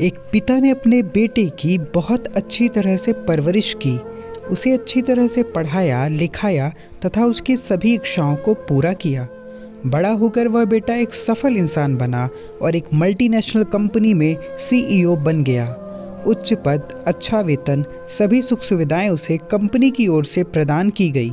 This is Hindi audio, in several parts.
एक पिता ने अपने बेटे की बहुत अच्छी तरह से परवरिश की, उसे अच्छी तरह से पढ़ाया लिखाया तथा उसकी सभी इच्छाओं को पूरा किया। बड़ा होकर वह बेटा एक सफल इंसान बना और एक मल्टीनेशनल कंपनी में सीईओ बन गया। उच्च पद, अच्छा वेतन, सभी सुख सुविधाएं उसे कंपनी की ओर से प्रदान की गई।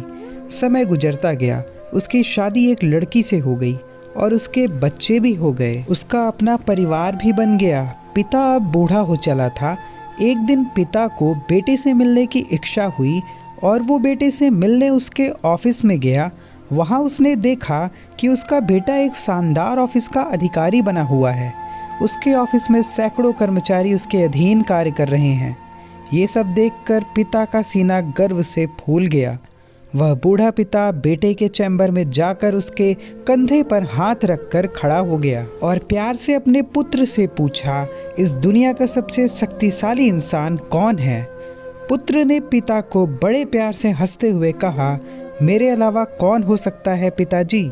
समय गुजरता गया, उसकी शादी एक लड़की से हो गई और उसके बच्चे भी हो गए। उसका अपना परिवार भी बन गया। पिता अब बूढ़ा हो चला था। एक दिन पिता को बेटे से मिलने की इच्छा हुई और वो बेटे से मिलने उसके ऑफिस में गया। वहाँ उसने देखा कि उसका बेटा एक शानदार ऑफिस का अधिकारी बना हुआ है। उसके ऑफिस में सैकड़ों कर्मचारी उसके अधीन कार्य कर रहे हैं। ये सब देखकर पिता का सीना गर्व से फूल गया। वह बूढ़ा पिता बेटे के चैम्बर में जाकर उसके कंधे पर हाथ रखकर खड़ा हो गया और प्यार से अपने पुत्र से पूछा, इस दुनिया का सबसे शक्तिशाली इंसान कौन है? पुत्र ने पिता को बड़े प्यार से हंसते हुए कहा, मेरे अलावा कौन हो सकता है पिताजी?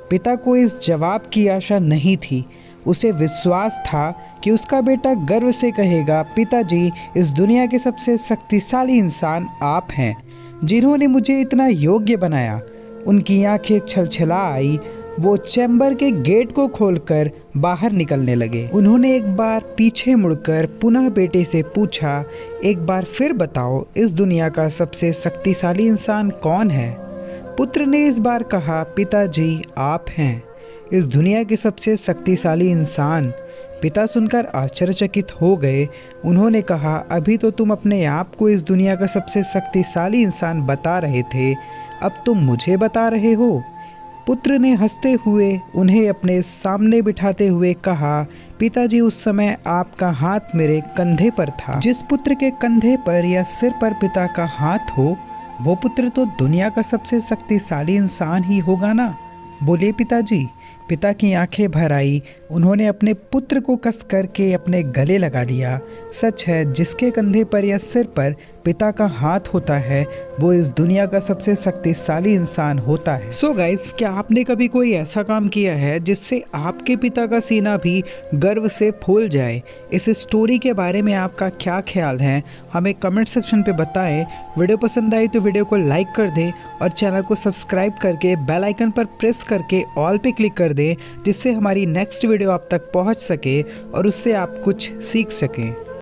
पिता को इस जवाब की आशा नहीं थी। उसे विश्वास था कि उसका बेटा गर्व से कहेगा, पिताजी, इस दुनिया के सबसे शक्तिशाली इंसान आप हैं, जिन्होंने मुझे इतना योग्य बनाया। उनकी आंखें छलछला आई। वो चैम्बर के गेट को खोलकर बाहर निकलने लगे। उन्होंने एक बार पीछे मुड़कर पुनः बेटे से पूछा, एक बार फिर बताओ, इस दुनिया का सबसे शक्तिशाली इंसान कौन है? पुत्र ने इस बार कहा, पिताजी, आप हैं इस दुनिया के सबसे शक्तिशाली इंसान। पिता सुनकर आश्चर्यचकित हो गए। उन्होंने कहा, अभी तो तुम अपने आप को इस दुनिया का सबसे शक्तिशाली इंसान बता रहे थे, अब तुम मुझे बता रहे हो? पुत्र ने हंसते हुए उन्हें अपने सामने बिठाते हुए कहा, पिताजी, उस समय आपका हाथ मेरे कंधे पर था। जिस पुत्र के कंधे पर या सिर पर पिता का हाथ हो, वो पुत्र तो दुनिया का सबसे शक्तिशाली इंसान ही होगा ना? बोलिए पिताजी। पिता की आंखें भर आई। उन्होंने अपने पुत्र को कस करके अपने गले लगा लिया। सच है, जिसके कंधे पर या सिर पर पिता का हाथ होता है, वो इस दुनिया का सबसे शक्तिशाली इंसान होता है। सो गाइस, क्या आपने कभी कोई ऐसा काम किया है जिससे आपके पिता का सीना भी गर्व से फूल जाए? इस स्टोरी के बारे में आपका क्या ख्याल है, हमें कमेंट सेक्शन पे बताएं। वीडियो पसंद आई तो वीडियो को लाइक कर दें और चैनल को सब्सक्राइब करके बेल आइकन पर प्रेस करके ऑल पे क्लिक कर दें, जिससे हमारी नेक्स्ट वीडियो आप तक पहुंच सके और उससे आप कुछ सीख सकें।